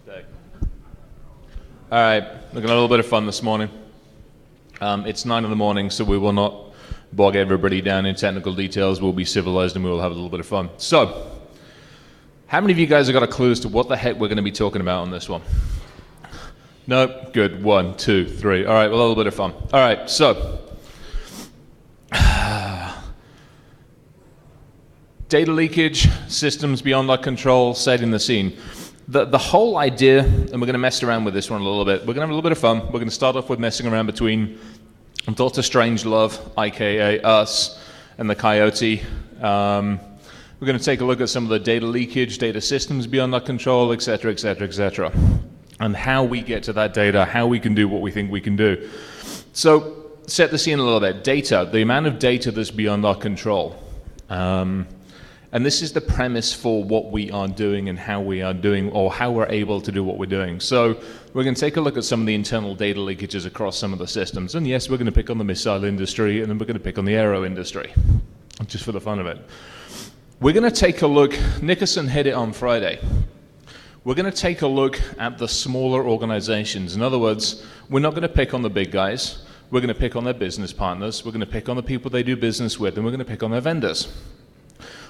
Day. All right, we're going to have a little bit of fun this morning. It's 9 in the morning, so we will not bog everybody down in technical details. We'll be civilized and we will have a little bit of fun. So, how many of you guys have got a clue as to what the heck we're going to be talking about on this one? No? Good. 1, 2, 3. All right, well, a little bit of fun. All right, so data leakage, systems beyond our control, setting the scene. The whole idea, and we're going to mess around with this one a little bit. We're going to have a little bit of fun. We're going to start off with messing around between Dr. Strangelove, aka us, and the Coyote. We're going to take a look at some of the data leakage, data systems beyond our control, etc., etc., etc., and how we get to that data, how we can do what we think we can do. So, set the scene a little bit. Data, the amount of data that's beyond our control. And this is the premise for what we are doing and how we are doing, or how we're able to do what we're doing. So we're going to take a look at some of the internal data leakages across some of the systems. And yes, we're going to pick on the missile industry, and then we're going to pick on the aero industry, just for the fun of it. We're going to take a look, Nickerson hit it on Friday. We're going to take a look at the smaller organizations. In other words, we're not going to pick on the big guys. We're going to pick on their business partners. We're going to pick on the people they do business with, and we're going to pick on their vendors.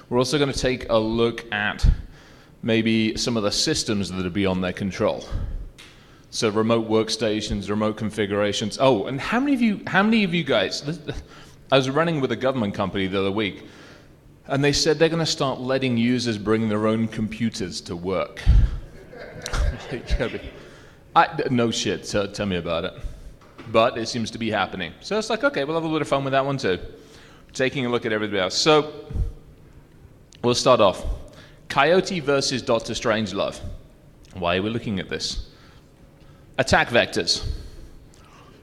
We're also going to take a look at maybe some of the systems that are beyond their control. So remote workstations, remote configurations. Oh, and how many of you guys, I was running with a government company the other week, and they said they're going to start letting users bring their own computers to work. No shit, so tell me about it. But it seems to be happening. So it's like, okay, we'll have a little bit of fun with that one too. Taking a look at everybody else. So we'll start off. Coyote versus Dr. Strangelove. Why are we looking at this? Attack vectors.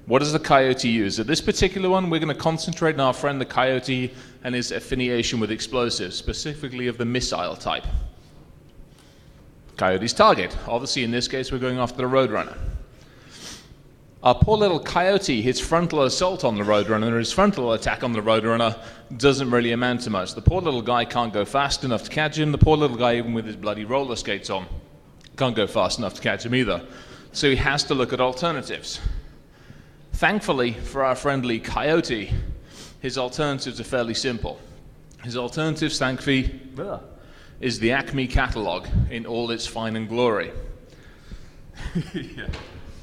What does the Coyote use? At this particular one, we're going to concentrate on our friend the Coyote and his affiliation with explosives, specifically of the missile type. Coyote's target. Obviously, in this case, we're going after the Roadrunner. Our poor little Coyote, his frontal assault on the Roadrunner, his frontal attack on the Roadrunner doesn't really amount to much. The poor little guy can't go fast enough to catch him. The poor little guy, even with his bloody roller skates on, can't go fast enough to catch him either. So he has to look at alternatives. Thankfully, for our friendly Coyote, his alternatives are fairly simple. His alternatives, thankfully, is the Acme catalog in all its fine and glory. Yeah.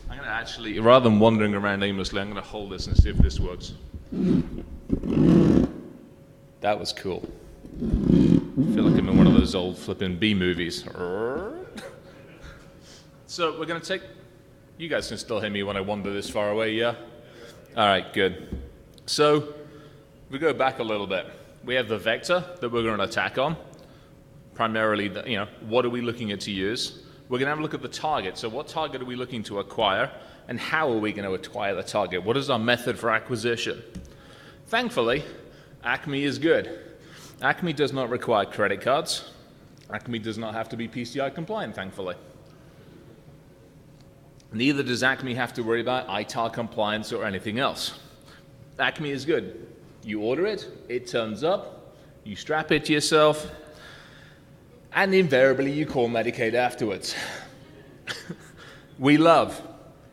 I'm going to actually, rather than wandering around aimlessly, I'm going to hold this and see if this works. That was cool. I feel like I'm in one of those old flipping B movies. So we're going to take, you guys can still hear me when I wander this far away, yeah? All right, good. So we go back a little bit. We have the vector that we're going to attack on. Primarily, what are we looking at to use? We're going to have a look at the target. So what target are we looking to acquire, and how are we going to acquire the target? What is our method for acquisition? Thankfully, Acme is good. Acme does not require credit cards. Acme does not have to be PCI compliant, thankfully. Neither does Acme have to worry about ITAR compliance or anything else. Acme is good. You order it, it turns up, you strap it to yourself, and invariably you call Medicaid afterwards. We love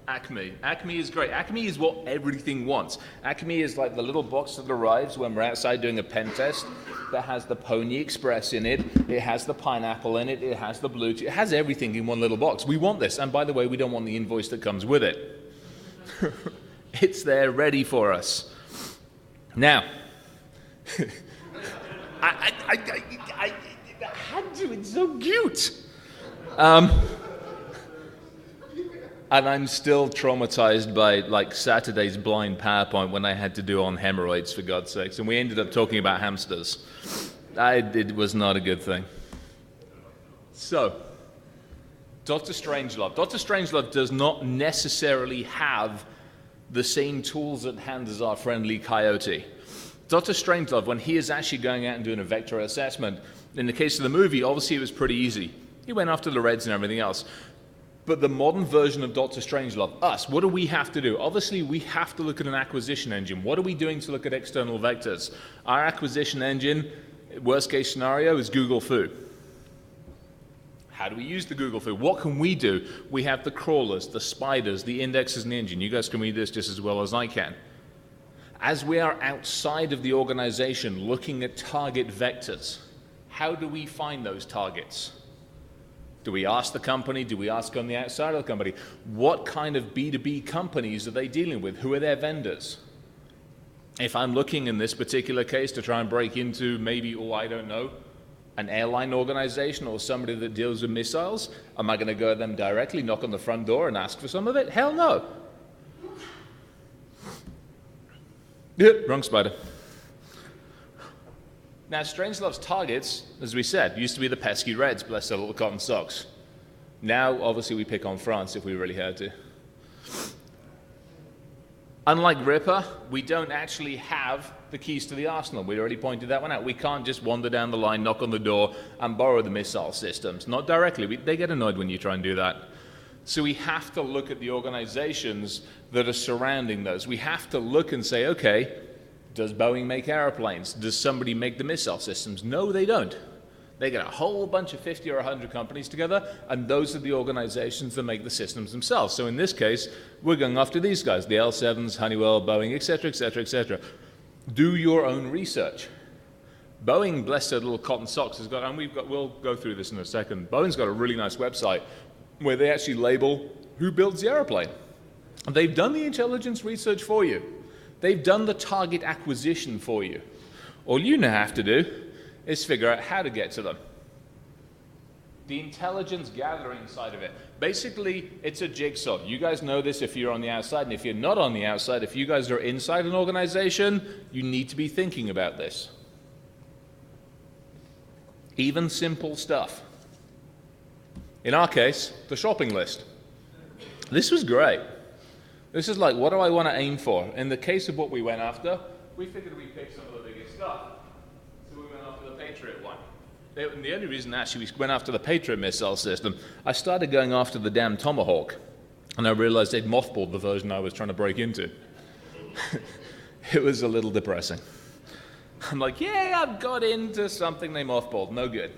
Acme. Acme is great. Acme is what everything wants. Acme is like the little box that arrives when we're outside doing a pen test that has the Pony Express in it, it has the pineapple in it, it has the Bluetooth, it has everything in one little box. We want this, and by the way, we don't want the invoice that comes with it. It's there ready for us. Now, I had to, it's so cute. And I'm still traumatized by like Saturday's blind PowerPoint when I had to do on hemorrhoids, for God's sakes. And we ended up talking about hamsters. It was not a good thing. So, Dr. Strangelove. Dr. Strangelove does not necessarily have the same tools at hand as our friendly Coyote. Dr. Strangelove, when he is actually going out and doing a vector assessment, in the case of the movie, obviously it was pretty easy. He went after the Reds and everything else. But the modern version of Dr. Strangelove, us, what do we have to do? Obviously, we have to look at an acquisition engine. What are we doing to look at external vectors? Our acquisition engine, worst case scenario, is Google Foo. How do we use the Google foo? What can we do? We have the crawlers, the spiders, the indexes, and the engine. You guys can read this just as well as I can. As we are outside of the organization looking at target vectors, how do we find those targets? Do we ask the company? Do we ask on the outside of the company? What kind of B2B companies are they dealing with? Who are their vendors? If I'm looking in this particular case to try and break into maybe, I don't know, an airline organization or somebody that deals with missiles, am I going to go to them directly, knock on the front door and ask for some of it? Hell no. Yep, wrong spider. Now, Strangelove's targets, as we said, used to be the pesky Reds, bless their little cotton socks. Now, obviously, we pick on France if we really had to. Unlike Ripper, we don't actually have the keys to the arsenal. We already pointed that one out. We can't just wander down the line, knock on the door, and borrow the missile systems. Not directly. They get annoyed when you try and do that. So we have to look at the organizations that are surrounding those. We have to look and say, okay, does Boeing make airplanes? Does somebody make the missile systems? No, they don't. They get a whole bunch of 50 or 100 companies together, and those are the organizations that make the systems themselves. So in this case, we're going after these guys, the L7s, Honeywell, Boeing, et cetera, et cetera, et cetera. Do your own research. Boeing, bless their little cotton socks, has got, and we'll go through this in a second. Boeing's got a really nice website where they actually label who builds the airplane. And they've done the intelligence research for you. They've done the target acquisition for you. All you now have to do is figure out how to get to them. The intelligence gathering side of it. Basically, it's a jigsaw. You guys know this if you're on the outside, and if you're not on the outside, if you guys are inside an organization, you need to be thinking about this. Even simple stuff. In our case, the shopping list. This was great. This is like, what do I want to aim for? In the case of what we went after, we figured we'd pick some of the biggest stuff. So we went after the Patriot one. And the only reason actually we went after the Patriot missile system, I started going after the damn Tomahawk, and I realized they'd mothballed the version I was trying to break into. It was a little depressing. I'm like, yay, I've got into something they mothballed. No good.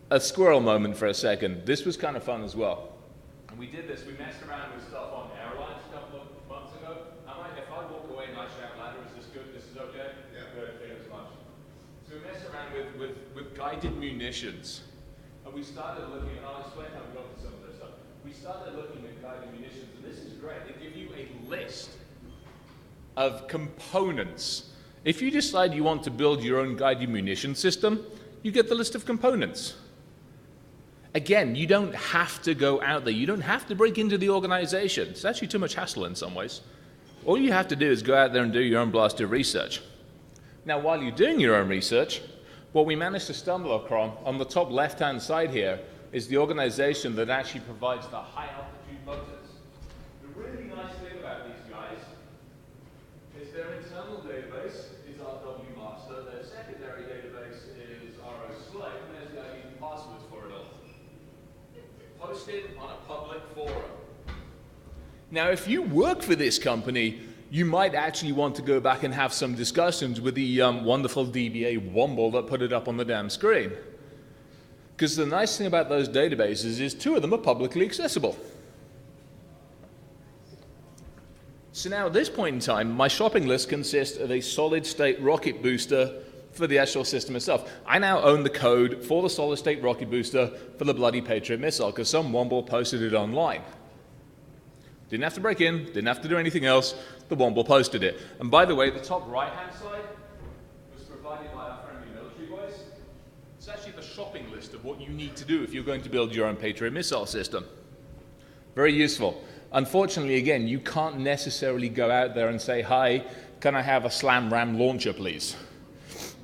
A squirrel moment for a second. This was kind of fun as well. And we did this. We messed around with stuff on airlines a couple of months ago. If I walk away and I shout louder, is this good? This is okay? Yeah. Good. Thank you so much. So we messed around with guided munitions. And we started looking, and I'll explain how we got to some of this stuff. We started looking at guided munitions, and this is great. They give you a list of components. If you decide you want to build your own guided munition system, you get the list of components. Again, you don't have to go out there. You don't have to break into the organization. It's actually too much hassle in some ways. All you have to do is go out there and do your own blast of research. Now, while you're doing your own research, what we managed to stumble upon on the top left-hand side here is the organization that actually provides the high-altitude motors. The really nice thing about these guys is their internal database is RW Master, their secondary database is RO Slave, and there's the ID and passwords for it all. Posted on a public forum. Now, if you work for this company, you might actually want to go back and have some discussions with the wonderful DBA Womble that put it up on the damn screen. Because the nice thing about those databases is 2 of them are publicly accessible. So now at this point in time, my shopping list consists of a solid-state rocket booster for the actual system itself. I now own the code for the solid-state rocket booster for the bloody Patriot missile because some Womble posted it online. Didn't have to break in, didn't have to do anything else. The Womble posted it. And by the way, the top right-hand side was provided by our friendly military boys. It's actually the shopping list of what you need to do if you're going to build your own Patriot missile system. Very useful. Unfortunately, again, you can't necessarily go out there and say, hi, can I have a Slam Ram launcher, please?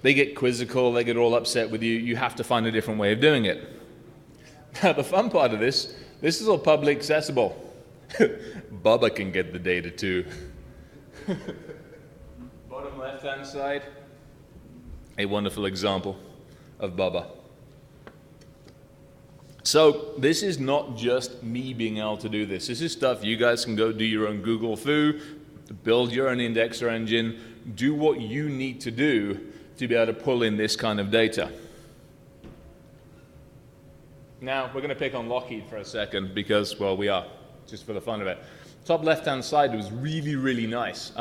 They get quizzical, they get all upset with you. You have to find a different way of doing it. Now, the fun part of this is all public accessible. Bubba can get the data too. Bottom left-hand side, a wonderful example of Bubba. So this is not just me being able to do this. This is stuff you guys can go do your own Google foo, build your own indexer engine, do what you need to do to be able to pull in this kind of data. Now, we're going to pick on Lockheed for a second because, well, we are, just for the fun of it. Top left-hand side was really, really nice.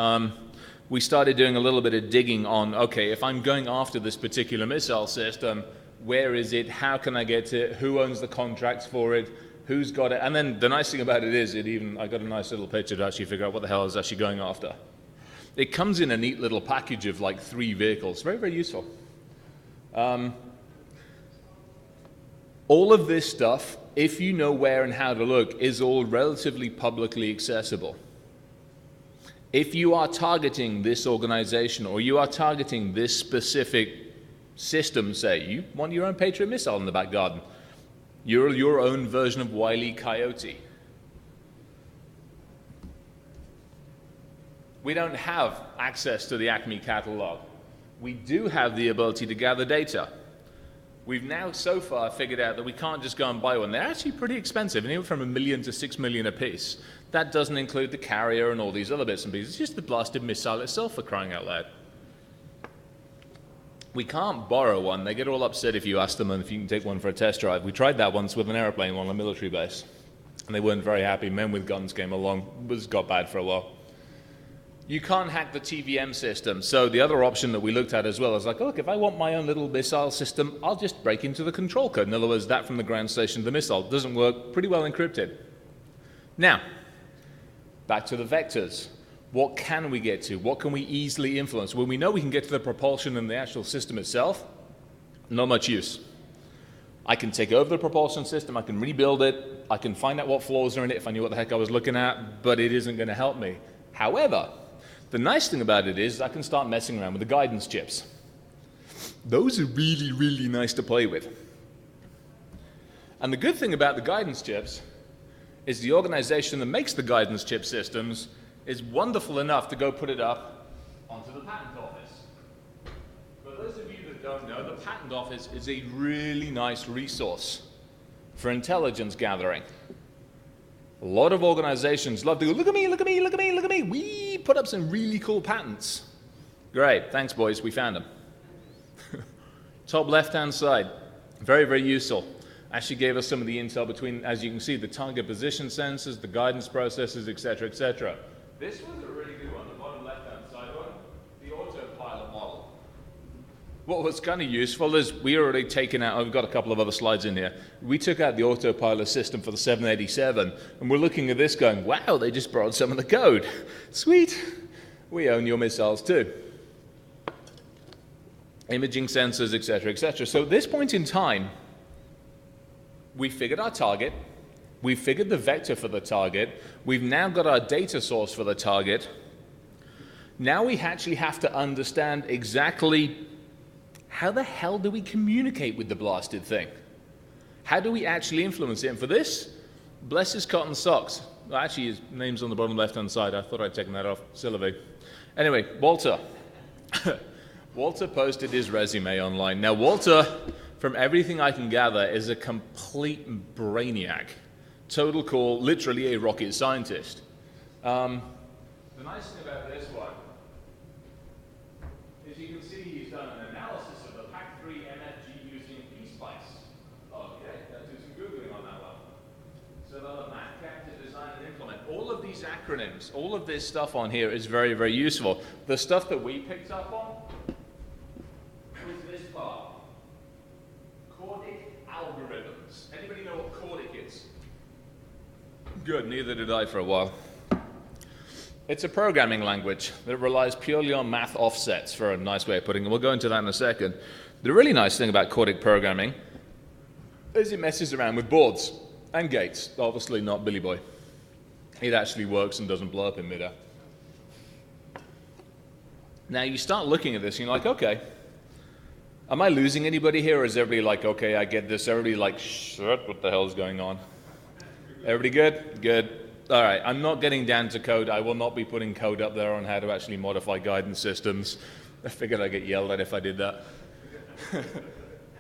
We started doing a little bit of digging on, okay, if I'm going after this particular missile system, where is it? How can I get it? Who owns the contracts for it? Who's got it? And then the nice thing about it is, I got a nice little picture to actually figure out what the hell is actually going after. It comes in a neat little package of like 3 vehicles. Very, very useful. All of this stuff, if you know where and how to look, is all relatively publicly accessible. If you are targeting this organization or you are targeting this specific system, say, you want your own Patriot missile in the back garden, you're your own version of Wile E. Coyote. We don't have access to the Acme catalog. We do have the ability to gather data. We've now so far figured out that we can't just go and buy one. They're actually pretty expensive, anywhere from $1 million to $6 million a piece. That doesn't include the carrier and all these other bits and pieces. It's just the blasted missile itself, for crying out loud. We can't borrow one. They get all upset if you ask them if you can take one for a test drive. We tried that once with an airplane on a military base, and they weren't very happy. Men with guns came along. It got bad for a while. You can't hack the TVM system. So the other option that we looked at as well is like, look, if I want my own little missile system, I'll just break into the control code. In other words, that from the ground station to the missile doesn't work, pretty well encrypted. Now, back to the vectors. What can we get to? What can we easily influence? When we know we can get to the propulsion and the actual system itself, not much use. I can take over the propulsion system, I can rebuild it, I can find out what flaws are in it if I knew what the heck I was looking at, but it isn't going to help me. However, the nice thing about it is I can start messing around with the guidance chips. Those are really, really nice to play with. And the good thing about the guidance chips is the organization that makes the guidance chip systems is wonderful enough to go put it up onto the patent office. For those of you that don't know, the patent office is a really nice resource for intelligence gathering. A lot of organizations love to go, look at me, look at me, look at me, look at me. We put up some really cool patents. Great, thanks boys, we found them. Top left-hand side, very, very useful. Actually gave us some of the intel between, as you can see, the target position sensors, the guidance processes, etc., etc. This was a really good one, the bottom left-hand side one, the autopilot model. What was kind of useful is we already taken out, we've got a couple of other slides in here, we took out the autopilot system for the 787, and we're looking at this going, wow, they just borrowed some of the code. Sweet, we own your missiles too. Imaging sensors, etc., etc. So at this point in time, we figured our target, we figured the vector for the target, we've now got our data source for the target. Now we actually have to understand exactly how the hell do we communicate with the blasted thing? How do we actually influence it? And for this, bless his cotton socks. Well, actually, his name's on the bottom left-hand side. I thought I'd taken that off. Sylvie. Anyway, Walter. Walter posted his resume online. Now, Walter, from everything I can gather, is a complete brainiac. Total cool, literally a rocket scientist. The nice thing about this one is you can see he's done an analysis of the PAC-3 MFG using P-Spice. Okay, let's do some Googling on that one. So the map capture, design, and implement. All of these acronyms, all of this stuff on here is very, very useful. The stuff that we picked up on was this part. Chordic algorithms. Anybody know what Chordic is? Good, neither did I for a while. It's a programming language that relies purely on math offsets, for a nice way of putting it. We'll go into that in a second. The really nice thing about Chordic programming is it messes around with boards and gates. Obviously not Billy Boy. It actually works and doesn't blow up in midair. Now you start looking at this and you're like, okay, am I losing anybody here, or is everybody like, okay, I get this? Everybody like, shit, what the hell is going on? Everybody good? Good. All right, I'm not getting down to code. I will not be putting code up there on how to actually modify guidance systems. I figured I'd get yelled at if I did that.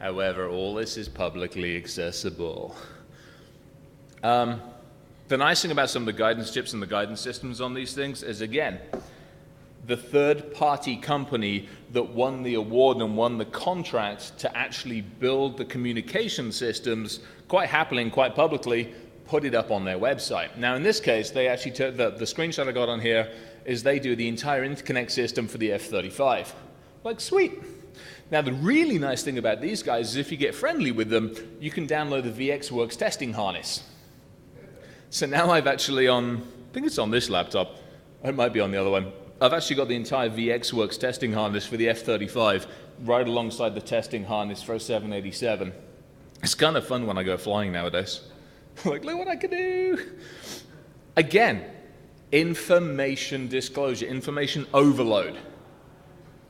However, all this is publicly accessible. The nice thing about some of the guidance chips and the guidance systems on these things is, again, the third-party company that won the award and won the contract to actually build the communication systems, quite happily and quite publicly, put it up on their website. Now, in this case, they actually took the screenshot I got on here is they do the entire interconnect system for the F-35. Like, sweet. Now, the really nice thing about these guys is if you get friendly with them, you can download the VxWorks testing harness. So now I've actually I think it's on this laptop, it might be on the other one, I've actually got the entire VxWorks testing harness for the F-35 right alongside the testing harness for a 787. It's kind of fun when I go flying nowadays. Like, look what I can do. Again, information disclosure, information overload.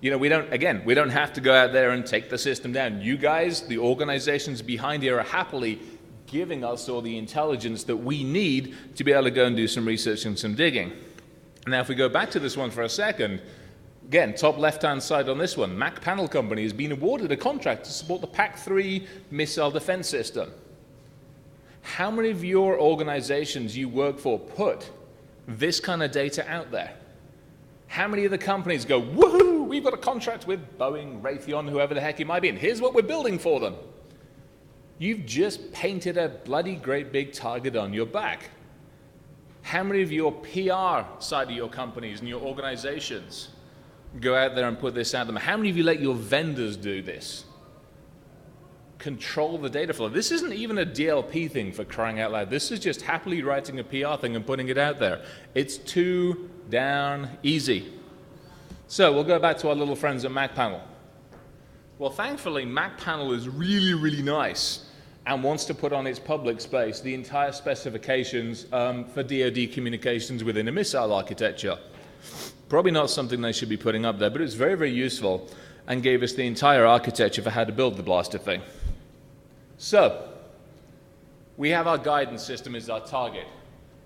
You know, we don't have to go out there and take the system down. You guys, the organizations behind here, are happily giving us all the intelligence that we need to be able to go and do some research and some digging. Now, if we go back to this one for a second, again, top left-hand side on this one, Mac Panel Company has been awarded a contract to support the PAC-3 missile defense system. How many of your organizations you work for put this kind of data out there? How many of the companies go, woohoo, we've got a contract with Boeing, Raytheon, whoever the heck it might be, and here's what we're building for them? You've just painted a bloody great big target on your back. How many of your PR side of your companies and your organizations go out there and put this out there? How many of you let your vendors do this? Control the data flow. This isn't even a DLP thing, for crying out loud. This is just happily writing a PR thing and putting it out there. It's too darn easy. So we'll go back to our little friends at MacPanel. Well, thankfully, MacPanel is really, really nice and wants to put on its public space the entire specifications for DoD communications within a missile architecture. Probably not something they should be putting up there, but it's very, very useful and gave us the entire architecture for how to build the blaster thing. So, we have our guidance system as our target.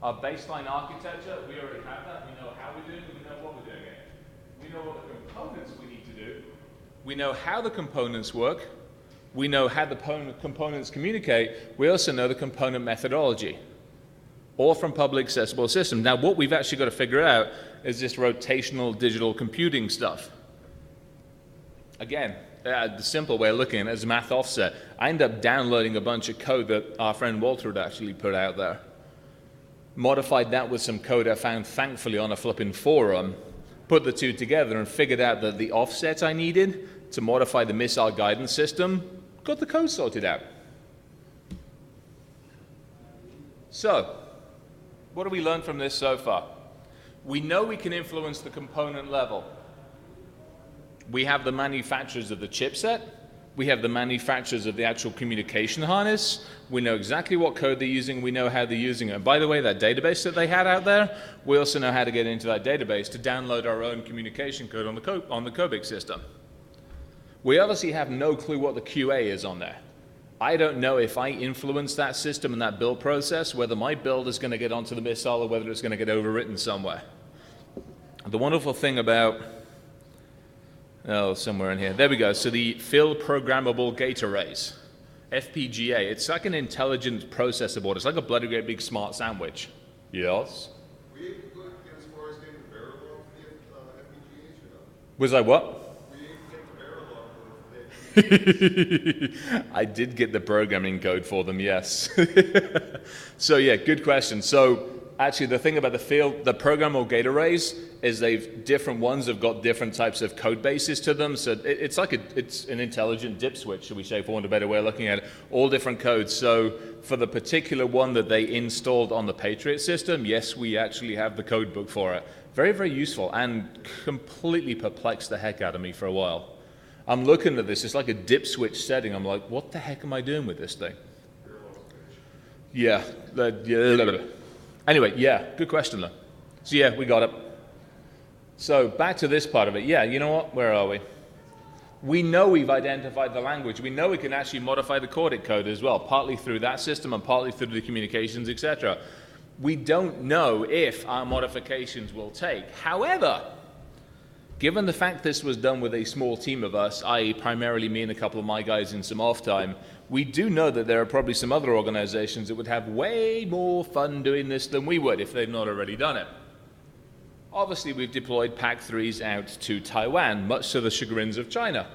Our baseline architecture, we already have that. We know how we're doing it, we know what we're doing it. We know what the components we need to do. We know how the components work. We know how the components communicate. We also know the component methodology, all from public accessible systems. Now, what we've actually got to figure out is this rotational digital computing stuff. Again, the simple way of looking at it is math offset. I end up downloading a bunch of code that our friend Walter had actually put out there. Modified that with some code I found, thankfully, on a flipping forum, put the two together and figured out that the offset I needed to modify the missile guidance system, got the code sorted out. So, what have we learned from this so far? We know we can influence the component level. We have the manufacturers of the chipset. We have the manufacturers of the actual communication harness. We know exactly what code they're using. We know how they're using it. And by the way, that database that they had out there, we also know how to get into that database to download our own communication code on the COBIC system. We obviously have no clue what the QA is on there. I don't know if I influence that system and that build process, whether my build is going to get onto the missile or whether it's going to get overwritten somewhere. The wonderful thing about, somewhere in here, there we go. So the Field Programmable Gate Arrays, FPGA, it's like an intelligent processor board. It's like a bloody great big smart sandwich. Yes? Were you able to go as far as getting the variable of the FPGAs or no? Was I what? I did get the programming code for them, yes. So yeah, good question. So actually the thing about the programmable gate arrays is different ones have got different types of code bases to them. So it's an intelligent dip switch, should we say, for want of a better way of looking at it. All different codes. So for the particular one that they installed on the Patriot system, yes, we actually have the code book for it. Very, very useful and completely perplexed the heck out of me for a while. I'm looking at this, it's like a dip switch setting. I'm like, what the heck am I doing with this thing? Yeah. Anyway, yeah, good question though. So yeah, we got it. So back to this part of it. Yeah, you know what? Where are we? We know we've identified the language. We know we can actually modify the Cordic code as well, partly through that system and partly through the communications, etc. We don't know if our modifications will take. However, given the fact this was done with a small team of us, i.e. primarily me and a couple of my guys in some off time, we do know that there are probably some other organizations that would have way more fun doing this than we would if they've not already done it. Obviously, we've deployed PAC-3s out to Taiwan, much to the chagrins of China.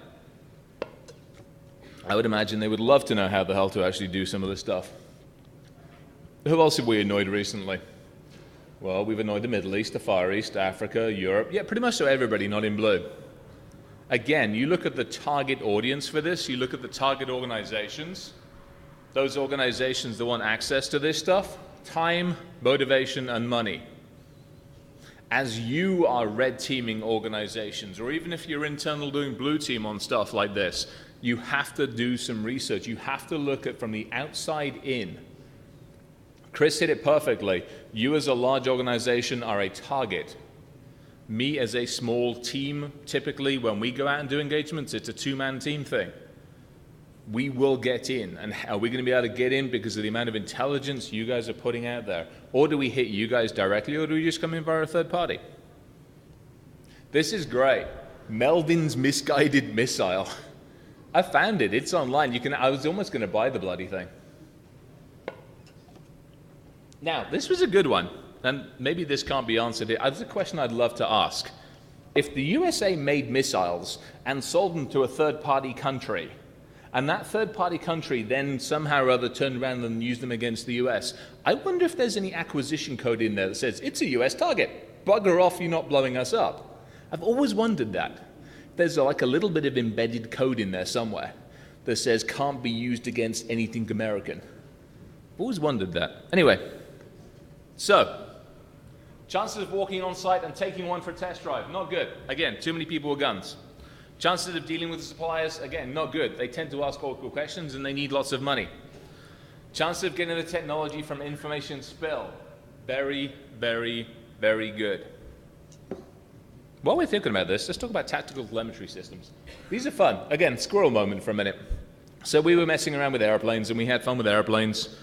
I would imagine they would love to know how the hell to actually do some of this stuff. Who else have we annoyed recently? Well, we've annoyed the Middle East, the Far East, Africa, Europe. Yeah, pretty much so everybody, not in blue. Again, you look at the target audience for this, you look at the target organizations. Those organizations that want access to this stuff, time, motivation, and money. As you are red teaming organizations, or even if you're internal doing blue team on stuff like this, you have to do some research. You have to look at from the outside in. Chris hit it perfectly. You as a large organization are a target. Me as a small team, typically when we go out and do engagements, it's a two-man team thing. We will get in. And are we going to be able to get in because of the amount of intelligence you guys are putting out there? Or do we hit you guys directly, or do we just come in via a third party? This is great. Melvin's misguided missile. I found it. It's online. I was almost going to buy the bloody thing. Now, this was a good one, and maybe this can't be answered here. There's a question I'd love to ask. If the USA made missiles and sold them to a third-party country, and that third-party country then somehow or other turned around and used them against the US, I wonder if there's any acquisition code in there that says, it's a US target. Bugger off, you're not blowing us up. I've always wondered that. There's like a little bit of embedded code in there somewhere that says can't be used against anything American. I've always wondered that. Anyway. So, chances of walking on site and taking one for a test drive, not good. Again, too many people with guns. Chances of dealing with the suppliers, again, not good. They tend to ask awkward questions and they need lots of money. Chances of getting the technology from information spill, very, very, very good. While we're thinking about this, let's talk about tactical telemetry systems. These are fun. Again, squirrel moment for a minute. So we were messing around with airplanes and we had fun with airplanes.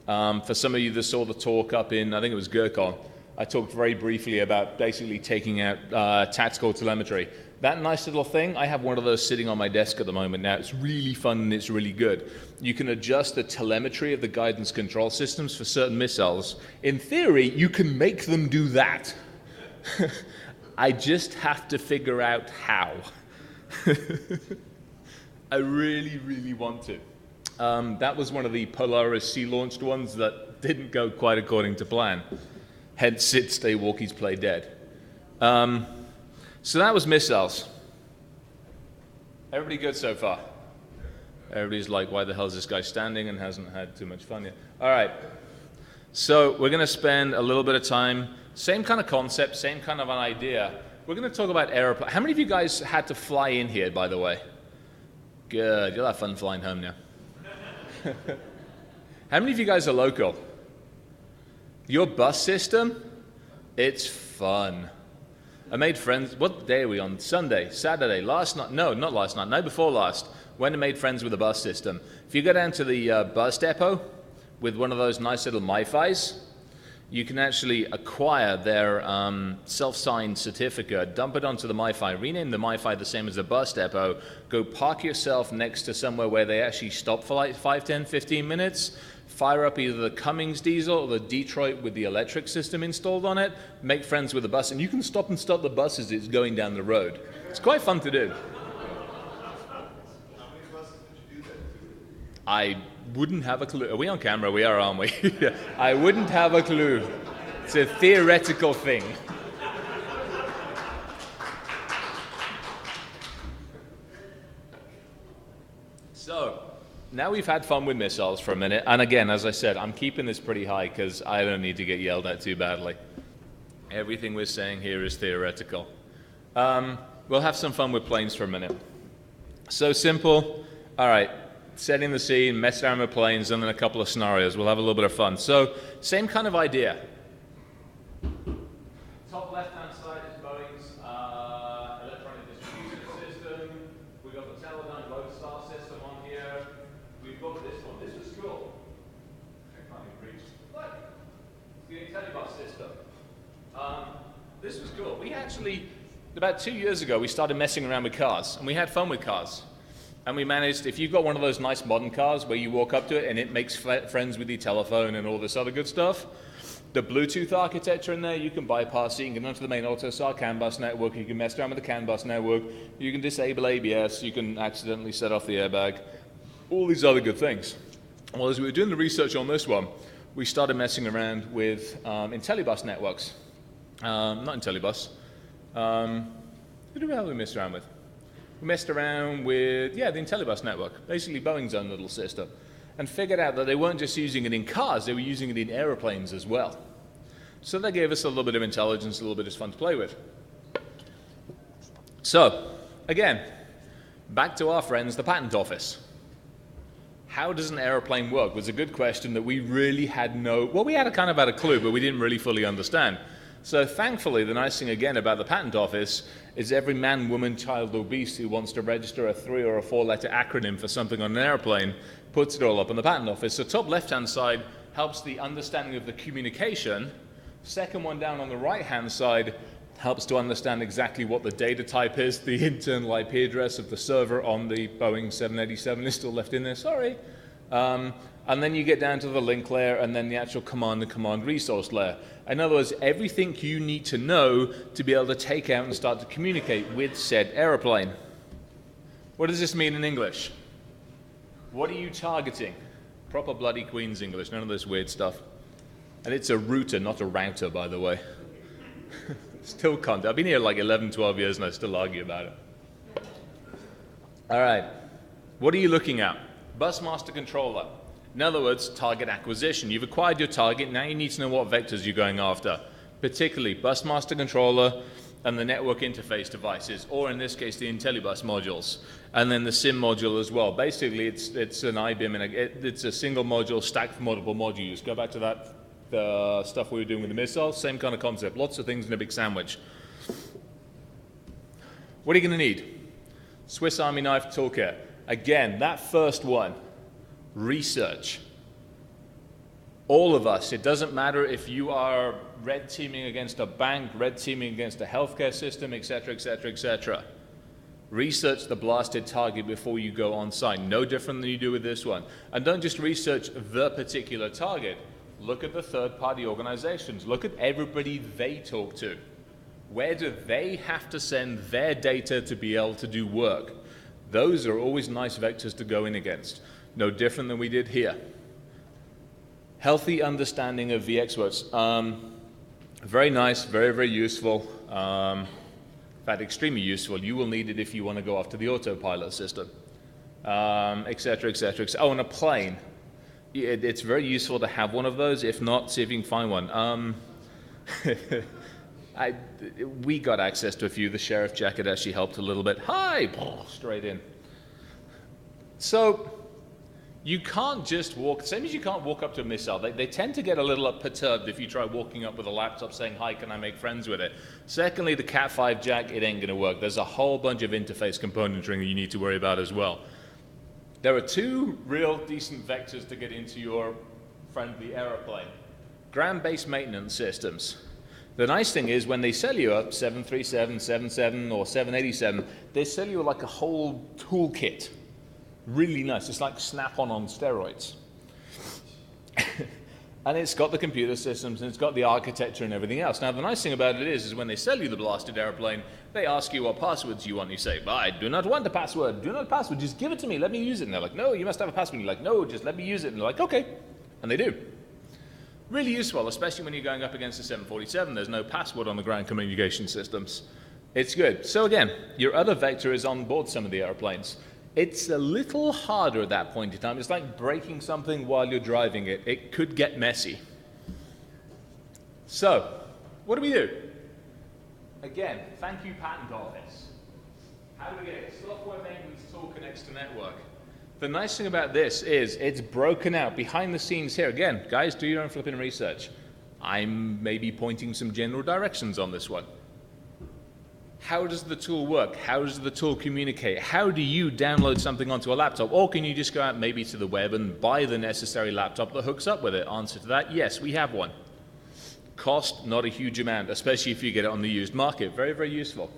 For some of you that saw the talk up in, I think it was Gurkon, I talked very briefly about basically taking out tactical telemetry. That nice little thing, I have one of those sitting on my desk at the moment now. It's really fun and it's really good. You can adjust the telemetry of the guidance control systems for certain missiles. In theory, you can make them do that. I just have to figure out how. I really, really want to. That was one of the Polaris sea-launched ones that didn't go quite according to plan. Hence, sit, stay, walkies, play dead. So that was missiles. Everybody good so far? Everybody's like, why the hell is this guy standing and hasn't had too much fun yet? All right. So we're going to spend a little bit of time, same kind of concept, same kind of an idea. We're going to talk about airplanes. How many of you guys had to fly in here, by the way? Good. You'll have fun flying home now. How many of you guys are local? Your bus system? It's fun. I made friends. What day are we on? Sunday, Saturday, last night? No, not last night. Night before last. Went and made friends with the bus system. If you go down to the bus depot with one of those nice little MiFis, you can actually acquire their self-signed certificate, dump it onto the MiFi, rename the MiFi the same as the bus depot, go park yourself next to somewhere where they actually stop for like 5, 10, 15 minutes, fire up either the Cummins diesel or the Detroit with the electric system installed on it, make friends with the bus, and you can stop and start the bus as it's going down the road. It's quite fun to do. How many buses did you do that to? I wouldn't have a clue. Are we on camera? We are, aren't we? I wouldn't have a clue. It's a theoretical thing. So, now we've had fun with missiles for a minute. And again, as I said, I'm keeping this pretty high because I don't need to get yelled at too badly. Everything we're saying here is theoretical. We'll have some fun with planes for a minute. So simple. All right. Setting the scene, mess around with planes, and then a couple of scenarios. We'll have a little bit of fun. So, same kind of idea. Top left-hand side is Boeing's electronic distribution system. We've got the Teledyne Lodestar system on here. We've got this one. This was cool. I can't even reach. Look, it's the Intelibus system. This was cool. We actually, about 2 years ago, we started messing around with cars, and we had fun with cars. And we managed, if you've got one of those nice modern cars where you walk up to it and it makes friends with your telephone and all this other good stuff, The Bluetooth architecture in there, you can bypass it. You can get onto the main AutoSAR CAN bus network. You can mess around with the CAN bus network. You can disable ABS. You can accidentally set off the airbag. All these other good things. Well, as we were doing the research on this one, we started messing around with IntelliBus networks. Not IntelliBus. Who do we have we messed around with? We messed around with, the IntelliBus network, basically Boeing's own little system, and figured out that they weren't just using it in cars, they were using it in aeroplanes as well. So that gave us a little bit of intelligence, a little bit of fun to play with. So, again, back to our friends, the patent office. How does an aeroplane work was a good question that we really had we had a clue, but we didn't really fully understand. So thankfully, the nice thing again about the patent office is every man, woman, child, or beast who wants to register a 3 or a 4-letter acronym for something on an airplane puts it all up in the patent office. So top left-hand side helps the understanding of the communication. Second one down on the right-hand side helps to understand exactly what the data type is. The internal IP address of the server on the Boeing 787 is still left in there, sorry. And then you get down to the link layer and then the actual command and command resource layer. In other words, everything you need to know to be able to take out and start to communicate with said aeroplane. What does this mean in English? What are you targeting? Proper bloody Queen's English, none of this weird stuff. And it's a router, not a router, by the way. Still can't. I've been here like 11, 12 years and I still argue about it. All right. What are you looking at? Bus master controller. In other words, target acquisition. You've acquired your target, now you need to know what vectors you're going after, particularly bus master controller and the network interface devices, or in this case, the IntelliBus modules, and then the SIM module as well. Basically, it's an IBIM, and it's a single module stacked for multiple modules. Go back to that stuff we were doing with the missiles, same kind of concept, lots of things in a big sandwich. What are you going to need? Swiss Army knife toolkit. Again, that first one, research. All of us, it doesn't matter if you are red teaming against a bank, red teaming against a healthcare system, etc., etc., etc. Research the blasted target before you go on site. No different than you do with this one. And don't just research the particular target. Look at the third-party organizations. Look at everybody they talk to. Where do they have to send their data to be able to do work? Those are always nice vectors to go in against. No different than we did here. Healthy understanding of VxWorks. Very nice, very, very useful. In fact, extremely useful. You will need it if you want to go after the autopilot system, et cetera, et cetera, et cetera. Oh, and a plane. It's very useful to have one of those. If not, see if you can find one. We got access to a few. The sheriff jacket actually helped a little bit. Hi! Straight in. So you can't just walk, same as you can't walk up to a missile. They tend to get a little perturbed if you try walking up with a laptop saying, hi, can I make friends with it? Secondly, the Cat5 jack, it ain't going to work. There's a whole bunch of interface componentry you need to worry about as well. There are two real decent vectors to get into your friendly aeroplane. Ground-based maintenance systems. The nice thing is when they sell you a 737, 77, or 787, they sell you like a whole toolkit. Really nice. It's like Snap-on steroids. And it's got the computer systems, and it's got the architecture and everything else. Now, the nice thing about it is when they sell you the blasted airplane, they ask you what passwords you want. You say, I do not want the password. Do not password. Just give it to me. Let me use it. And they're like, no, you must have a password. And you're like, no, just let me use it. And they're like, okay. And they do. Really useful, especially when you're going up against a 747. There's no password on the ground communication systems. It's good. So again, your other vector is on board some of the airplanes. It's a little harder at that point in time. It's like breaking something while you're driving it. It could get messy. So, what do we do? Again, thank you, Patent Office. How do we get it? Software maintenance tool connects to network. The nice thing about this is it's broken out behind the scenes here. Again, guys, do your own flipping research. I'm maybe pointing some general directions on this one. How does the tool work? How does the tool communicate? How do you download something onto a laptop? Or can you just go out maybe to the web and buy the necessary laptop that hooks up with it? Answer to that, yes, we have one. Cost, not a huge amount, especially if you get it on the used market. Very, very useful.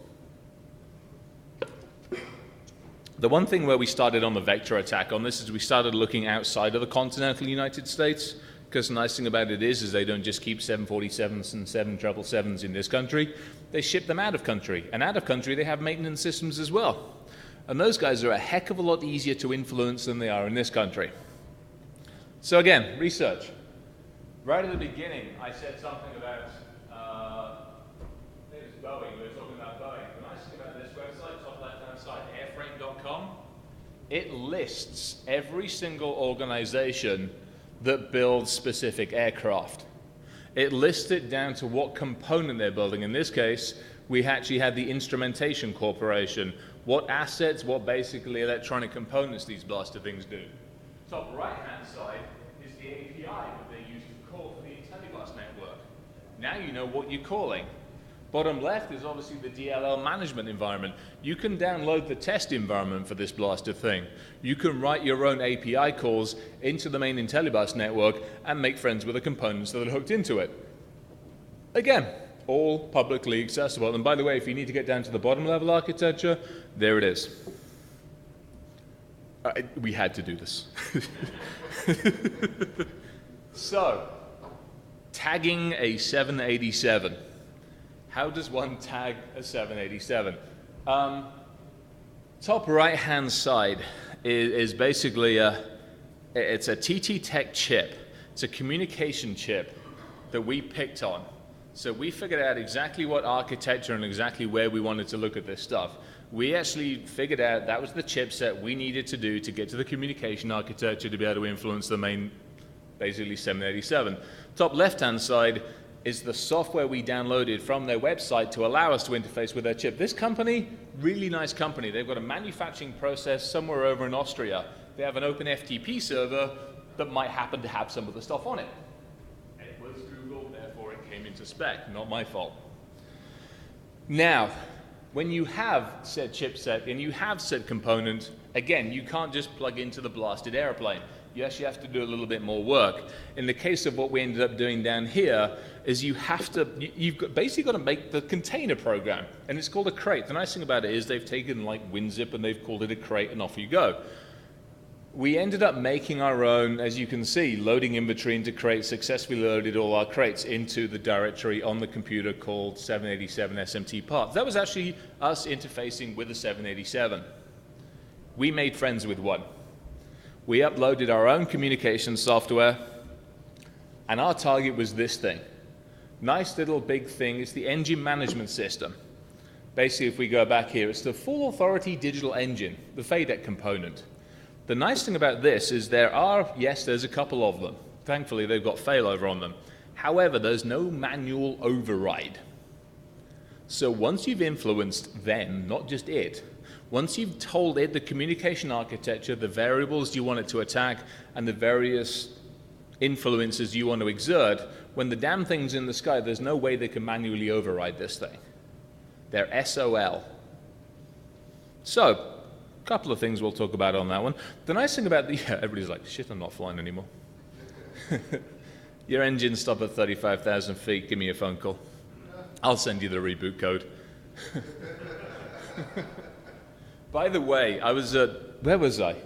The one thing where we started on the vector attack on this is we started looking outside of the continental United States, because the nice thing about it is they don't just keep 747s and 777s in this country. They ship them out of country. And out of country, they have maintenance systems as well. And those guys are a heck of a lot easier to influence than they are in this country. So again, research. Right at the beginning, I said something about, I think it was Boeing. We were talking about Boeing. The nice thing about this website, top left-hand side, airframe.com, it lists every single organization that builds specific aircraft. It lists it down to what component they're building. In this case, we actually had the Instrumentation Corporation. What assets, what basically electronic components these blaster things do. Top right-hand side is the API that they use to call for the IntelliBus network. Now you know what you're calling. Bottom left is obviously the DLL management environment. You can download the test environment for this blaster thing. You can write your own API calls into the main IntelliBus network and make friends with the components that are hooked into it. Again, all publicly accessible. And by the way, if you need to get down to the bottom level architecture, there it is. We had to do this. So, tagging a 787. How does one tag a 787? Top right-hand side is basically it's a TT Tech chip. It's a communication chip that we picked on. So we figured out exactly what architecture and exactly where we wanted to look at this stuff. We actually figured out that was the chipset we needed to do to get to the communication architecture to be able to influence the main, basically 787. Top left-hand side is the software we downloaded from their website to allow us to interface with their chip. This company, really nice company. They've got a manufacturing process somewhere over in Austria. They have an open FTP server that might happen to have some of the stuff on it. It was Google, therefore it came into spec, not my fault. Now, when you have said chipset and you have said component, again, you can't just plug into the blasted airplane. You actually have to do a little bit more work. In the case of what we ended up doing down here, is you've basically got to make the container program, and it's called a crate. The nice thing about it is they've taken like WinZip and they've called it a crate, and off you go. We ended up making our own, as you can see, loading inventory into crates, successfully loaded all our crates into the directory on the computer called 787 SMT parts. That was actually us interfacing with the 787. We made friends with one. We uploaded our own communication software, and our target was this thing. Nice little big thing. It's the engine management system. Basically, if we go back here, it's the full authority digital engine, the FADEC component. The nice thing about this is there's a couple of them. Thankfully, they've got failover on them. However, there's no manual override. So once you've influenced them, not just it, once you've told it the communication architecture, the variables you want it to attack, and the various influences you want to exert, when the damn thing's in the sky, there's no way they can manually override this thing. They're SOL. So, a couple of things we'll talk about on that one. The nice thing about everybody's like, shit, I'm not flying anymore. Your engine stopped at 35,000 feet, give me a phone call. I'll send you the reboot code. By the way, I was where was I?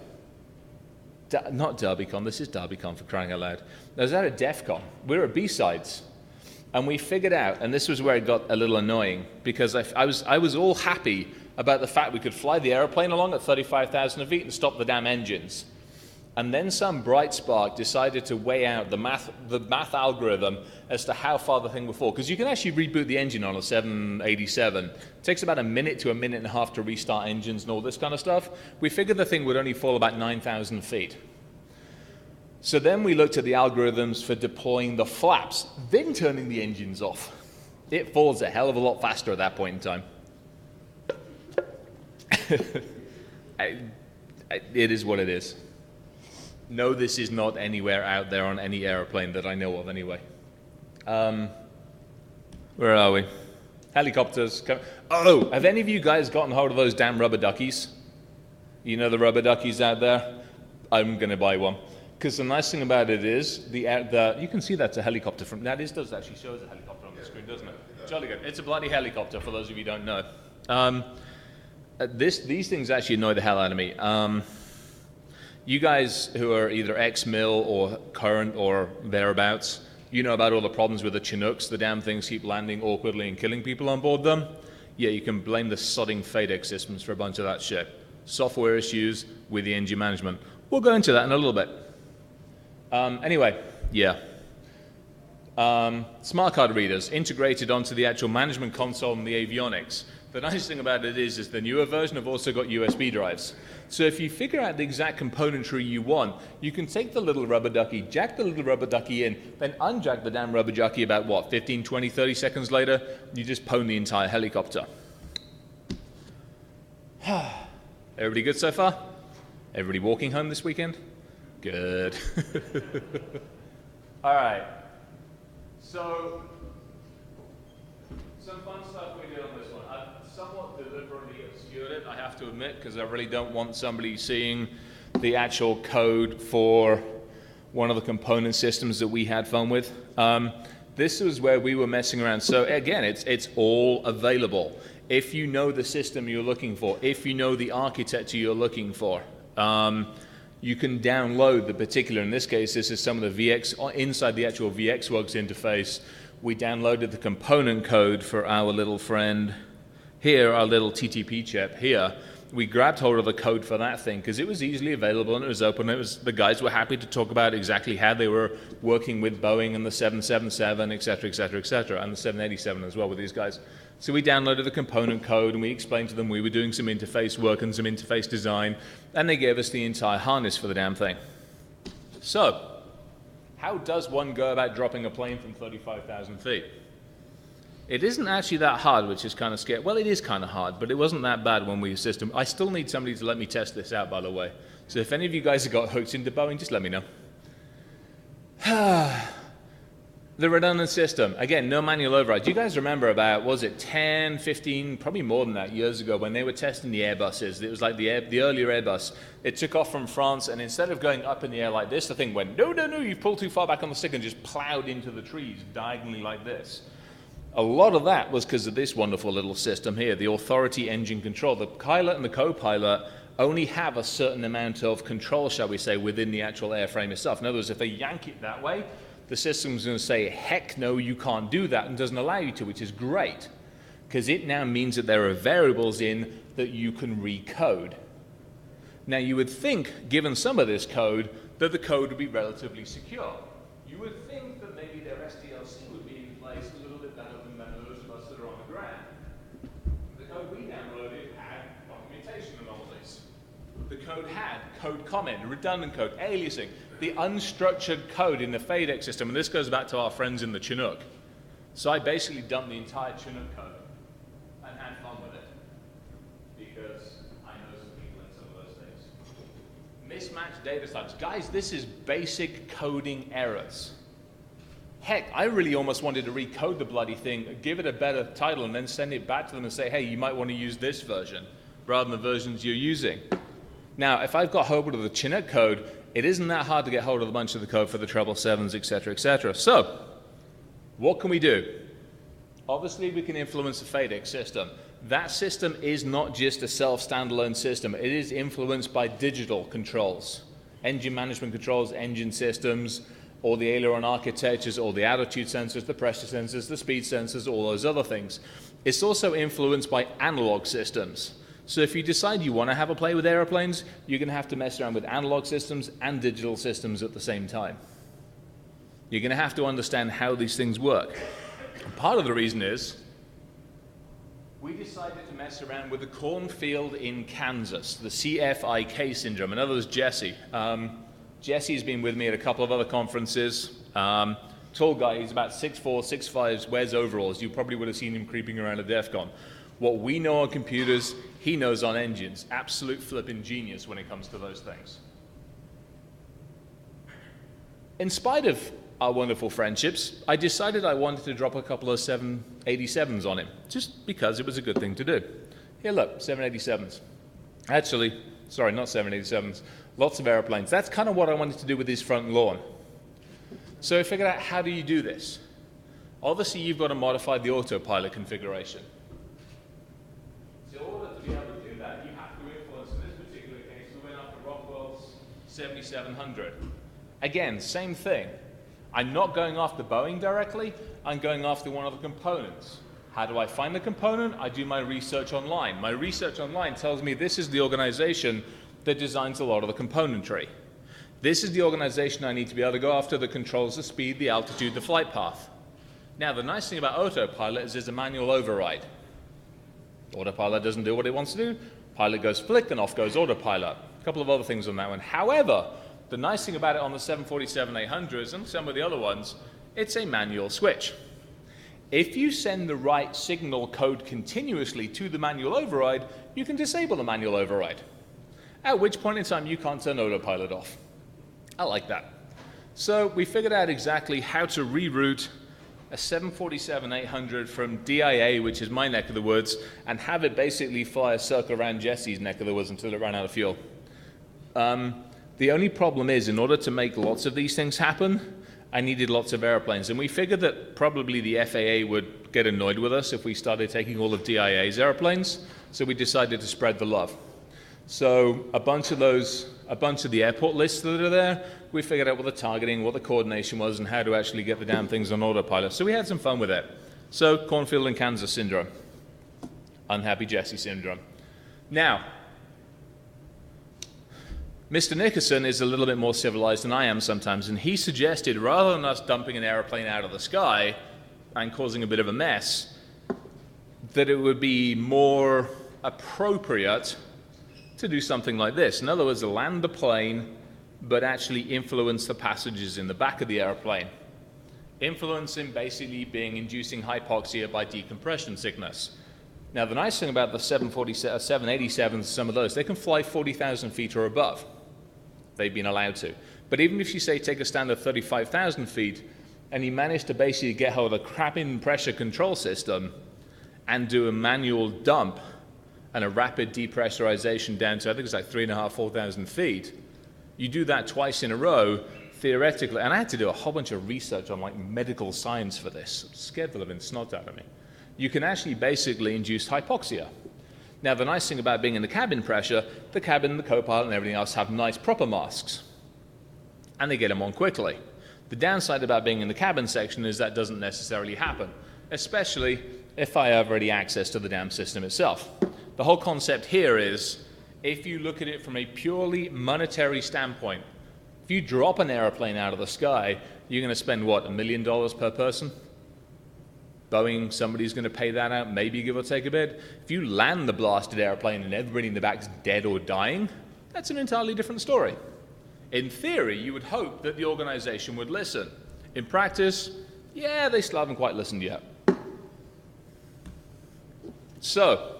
Not DerbyCon, this is DerbyCon for crying out loud. I was out at DEF CON. We were at B-Sides. And we figured out, and this was where it got a little annoying, because I was all happy about the fact we could fly the airplane along at 35,000 feet and stop the damn engines. And then some bright spark decided to weigh out the math algorithm as to how far the thing would fall. Because you can actually reboot the engine on a 787. It takes about a minute to a minute and a half to restart engines and all this kind of stuff. We figured the thing would only fall about 9,000 feet. So then we looked at the algorithms for deploying the flaps, then turning the engines off. It falls a hell of a lot faster at that point in time. It is what it is. No, this is not anywhere out there on any airplane that I know of anyway. Where are we? Helicopters. Oh, have any of you guys gotten hold of those damn rubber duckies? You know the rubber duckies out there? I'm going to buy one. Because the nice thing about it is, you can see that's a helicopter from, does actually show us a helicopter on the screen, doesn't it? Jolly good. It's a bloody helicopter, for those of you who don't know. These things actually annoy the hell out of me. You guys who are either ex-mil or current or thereabouts, you know about all the problems with the Chinooks. The damn things keep landing awkwardly and killing people on board them. Yeah, you can blame the sodding FADEC systems for a bunch of that shit. Software issues with the engine management. We'll go into that in a little bit. Anyway, yeah. Smart card readers integrated onto the actual management console and the avionics. The nice thing about it is the newer version have also got USB drives. So if you figure out the exact componentry you want, you can take the little rubber ducky, jack the little rubber ducky in, then unjack the damn rubber ducky about, what, 15, 20, 30 seconds later, you just pwn the entire helicopter. Everybody good so far? Everybody walking home this weekend? Good. All right. So, some fun stuff we did on this one. I somewhat deliberately obscured it, I have to admit, because I really don't want somebody seeing the actual code for one of the component systems that we had fun with. This was where we were messing around. So again, it's all available. If you know the system you're looking for, if you know the architecture you're looking for, you can download the particular, in this case, this is some of the VX, inside the actual VXWorks interface, we downloaded the component code for our little friend here, our little TTP chip here. We grabbed hold of the code for that thing because it was easily available and it was open. The guys were happy to talk about exactly how they were working with Boeing and the 777, et cetera, et cetera, et cetera, and the 787 as well with these guys. So we downloaded the component code and we explained to them we were doing some interface work and some interface design, and they gave us the entire harness for the damn thing. So, how does one go about dropping a plane from 35,000 feet? It isn't actually that hard, which is kind of scary. Well, it is kind of hard, but it wasn't that bad when we assist them. I still need somebody to let me test this out, by the way. So if any of you guys have got hooked into Boeing, just let me know. The redundant system. Again, no manual override. Do you guys remember about, was it 10, 15, probably more than that, years ago when they were testing the Airbuses? It was like the earlier Airbus. It took off from France, and instead of going up in the air like this, the thing went, no, no, no, you've pulled too far back on the stick and just plowed into the trees diagonally like this. A lot of that was because of this wonderful little system here, the authority engine control. The pilot and the co-pilot only have a certain amount of control, shall we say, within the actual airframe itself. In other words, if they yank it that way, the system's going to say, heck no, you can't do that, and doesn't allow you to, which is great, because it now means that there are variables in that you can recode. Now, you would think, given some of this code, that the code would be relatively secure. You would think that maybe their SDLC would be in place a little bit better than those of us that are on the ground. The code we downloaded had documentation anomalies. The code had code comment, redundant code, aliasing, the unstructured code in the FADEC system, and this goes back to our friends in the Chinook. So I basically dumped the entire Chinook code and had fun with it because I know some people in some of those things. Mismatched data types. Guys, this is basic coding errors. Heck, I really almost wanted to recode the bloody thing, give it a better title, and then send it back to them and say, hey, you might want to use this version rather than the versions you're using. Now, if I've got hold of the Chinook code, it isn't that hard to get hold of a bunch of the code for the 777s, et cetera, et cetera. So, what can we do? Obviously, we can influence the FADEC system. That system is not just a self-standalone system. It is influenced by digital controls, engine management controls, engine systems, all the aileron architectures, all the attitude sensors, the pressure sensors, the speed sensors, all those other things. It's also influenced by analog systems. So if you decide you want to have a play with airplanes, you're going to have to mess around with analog systems and digital systems at the same time. You're going to have to understand how these things work. And part of the reason is we decided to mess around with the cornfield in Kansas, the CFIK syndrome. In other words, Jesse. Jesse's been with me at a couple of other conferences. Tall guy, he's about 6'4", 6'5", wears overalls. You probably would have seen him creeping around at DEF CON. What we know on computers, he knows on engines. Absolute flipping genius when it comes to those things. In spite of our wonderful friendships, I decided I wanted to drop a couple of 787s on him, just because it was a good thing to do. Here, look, 787s. Actually, sorry, not 787s, lots of airplanes. That's kind of what I wanted to do with his front lawn. So I figured out, how do you do this? Obviously, you've got to modify the autopilot configuration. So in order to be able to do that, you have to influence, in this particular case, we went up to Rockwell's 7700. Again, same thing. I'm not going after Boeing directly, I'm going after one of the components. How do I find the component? I do my research online. My research online tells me this is the organization that designs a lot of the componentry. This is the organization I need to be able to go after that controls the speed, the altitude, the flight path. Now, the nice thing about autopilot is there's a manual override. Autopilot doesn't do what it wants to do. Pilot goes flick and off goes autopilot. A couple of other things on that one. However, the nice thing about it on the 747-800s and some of the other ones, it's a manual switch. If you send the right signal code continuously to the manual override, you can disable the manual override. At which point in time you can't turn autopilot off. I like that. So we figured out exactly how to reroute a 747-800 from DIA, which is my neck of the woods, and have it basically fly a circle around Jesse's neck of the woods until it ran out of fuel. The only problem is, in order to make lots of these things happen, I needed lots of airplanes. And we figured that probably the FAA would get annoyed with us if we started taking all of DIA's airplanes, so we decided to spread the love. So a bunch of the airport lists that are there, we figured out what the targeting, what the coordination was, and how to actually get the damn things on autopilot. So we had some fun with it. So cornfield and Kansas syndrome. Unhappy Jesse syndrome. Now, Mr. Nickerson is a little bit more civilized than I am sometimes, and he suggested rather than us dumping an airplane out of the sky and causing a bit of a mess, that it would be more appropriate to do something like this. In other words, land the plane, but actually influence the passengers in the back of the airplane. Influencing basically being inducing hypoxia by decompression sickness. Now, the nice thing about the 787s, some of those, they can fly 40,000 feet or above. They've been allowed to. But even if you say take a stand of 35,000 feet, and you manage to basically get hold of a cabin pressure control system and do a manual dump and a rapid depressurization down to, I think it's like 3,500, 4,000 feet, you do that twice in a row, theoretically, and I had to do a whole bunch of research on like medical science for this. It scared the living snot out of me. You can actually basically induce hypoxia. Now, the nice thing about being in the cabin pressure, the cabin, the co-pilot, and everything else have nice proper masks, and they get them on quickly. The downside about being in the cabin section is that doesn't necessarily happen, especially if I have already access to the damn system itself. The whole concept here is, if you look at it from a purely monetary standpoint, if you drop an airplane out of the sky, you're going to spend, what, $1 million per person? Boeing, somebody's going to pay that out, maybe give or take a bit. If you land the blasted airplane and everybody in the back's dead or dying, that's an entirely different story. In theory, you would hope that the organization would listen. In practice, yeah, they still haven't quite listened yet. So,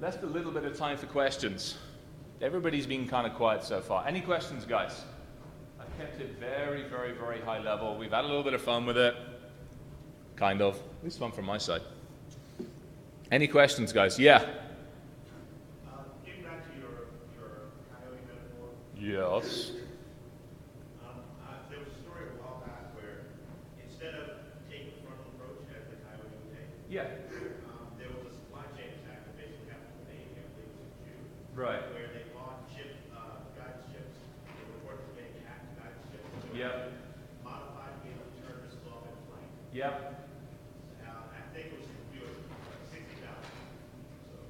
left a little bit of time for questions. Everybody's been kind of quiet so far. Any questions, guys? I've kept it very, very, very high level. We've had a little bit of fun with it. Kind of. At least fun from my side. Any questions, guys? Yeah? Getting back to your coyote metaphor. Yes. There was a story a while back where instead of taking the frontal approach as the coyote would take, Yeah. there was a supply chain attack that basically happened in Navy, I believe it was in June, Right. where they bought guidance ships. They reported to getting hacked guidance ships. Yep. Modified to be able to turn missiles off in flight. Yep. I think it was 60,000. So,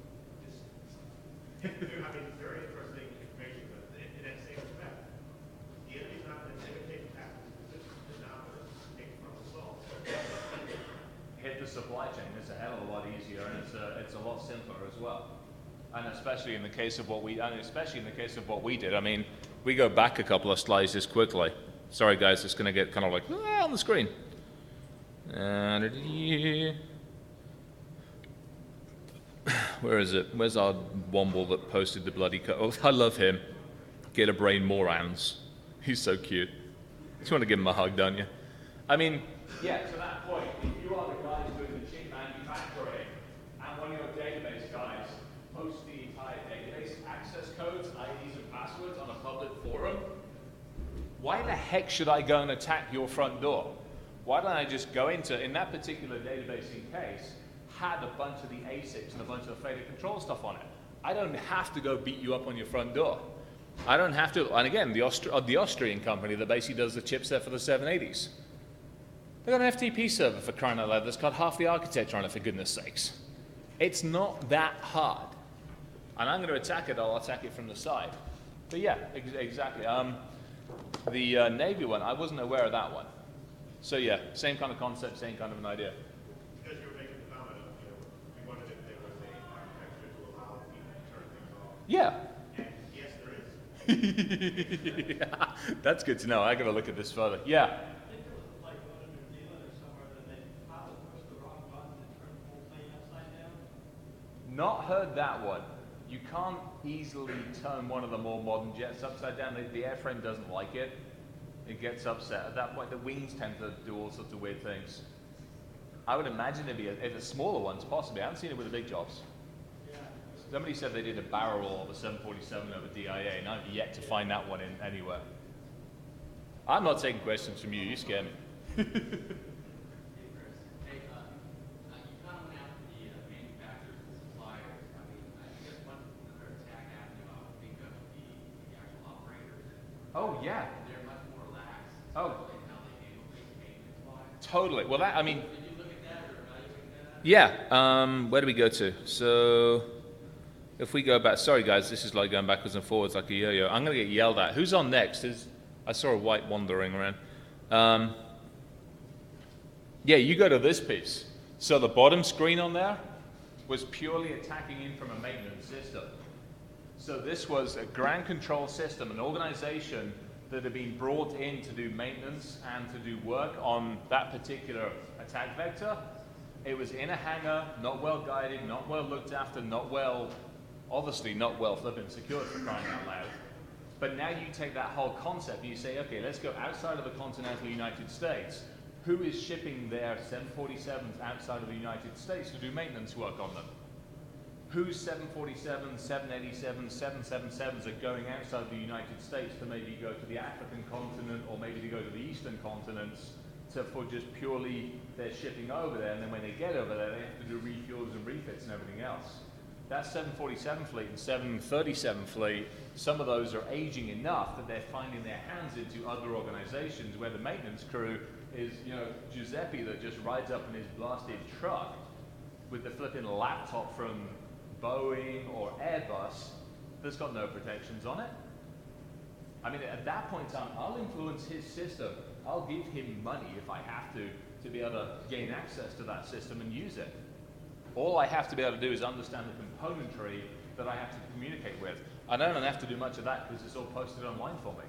I mean, very interesting information, but in that same respect, the enemy's not going to take a passive position. They're not going to take it from assault. Hit the supply chain. It's a hell of a lot easier, and it's a lot simpler as well. And especially in the case of what we did. I mean, we go back a couple of slides just quickly. Sorry, guys, it's going to get kind of like on the screen. Where is it? Where's our Womble that posted the bloody code? Oh, I love him. Get a brain Morans. He's so cute. Just want to give him a hug, don't you? I mean, yeah, to that point, if you are the guys doing the chip manufacturing and one of your database guys posts the entire database access codes, IDs, and passwords on a public forum, why the heck should I go and attack your front door? Why don't I just go into, in that particular database in case, had a bunch of the ASICs and a bunch of the failure control stuff on it. I don't have to go beat you up on your front door. I don't have to, and again, the Austrian company that basically does the chipset for the 780s. They've got an FTP server for crying out loud that's got half the architecture on it, for goodness sakes. It's not that hard. And I'm going to attack it, I'll attack it from the side. But yeah, exactly. The Navy one, I wasn't aware of that one. So yeah, same kind of concept, same kind of an idea. Because you were making the comment of, we wondered if there was a architecture to allow people to turn things off. Yeah. And yes, there is. Yeah, that's good to know. I got to look at this further. Yeah. I think there was a flight going to New Zealand or somewhere that they pilot pushed the wrong button and turned the whole plane upside down. Not heard that one. You can't easily turn one of the more modern jets upside down. The airframe doesn't like it. It gets upset. At that point, the wings tend to do all sorts of weird things. I would imagine it'd be if the smaller ones, possibly. I haven't seen it with the big jobs. Yeah. Somebody said they did a barrel roll of a 747 over DIA, and I've yet to find that one in anywhere. I'm not taking questions from you. You scare me. Hey, Chris. Hey, you kind of went after the manufacturers and suppliers. I mean, I guess one other attack avenue I would think of would be the actual operators. Oh, yeah. They're much more lax Oh. in how they handle things maintenance-wise. Totally. Well, that, I mean, Did you look at that or evaluate that? yeah. Where do we go to? So, if we go back, sorry guys, this is like going backwards and forwards like a yo-yo. I'm going to get yelled at. Who's on next? I saw a white wandering around. Yeah, you go to this piece. So the bottom screen on there was purely attacking in from a maintenance system. So this was a ground control system, an organization that had been brought in to do maintenance and to do work on that particular attack vector. It was in a hangar, not well guided, not well looked after, obviously not well flipping secured, for crying out loud. But now you take that whole concept and you say, okay, let's go outside of the continental United States. Who is shipping their 747s outside of the United States to do maintenance work on them? Whose 747s, 787s, 777s are going outside the United States to maybe go to the African continent or maybe to go to the Eastern continents for just purely their shipping over there, and then when they get over there, they have to do refuels and refits and everything else. That 747 fleet and 737 fleet, some of those are aging enough that they're finding their hands into other organizations where the maintenance crew is, Giuseppe that just rides up in his blasted truck with the flipping laptop from Boeing or Airbus that's got no protections on it. I mean, at that point in time, I'll influence his system. I'll give him money if I have to be able to gain access to that system and use it. All I have to be able to do is understand the componentry that I have to communicate with. I don't have to do much of that because it's all posted online for me.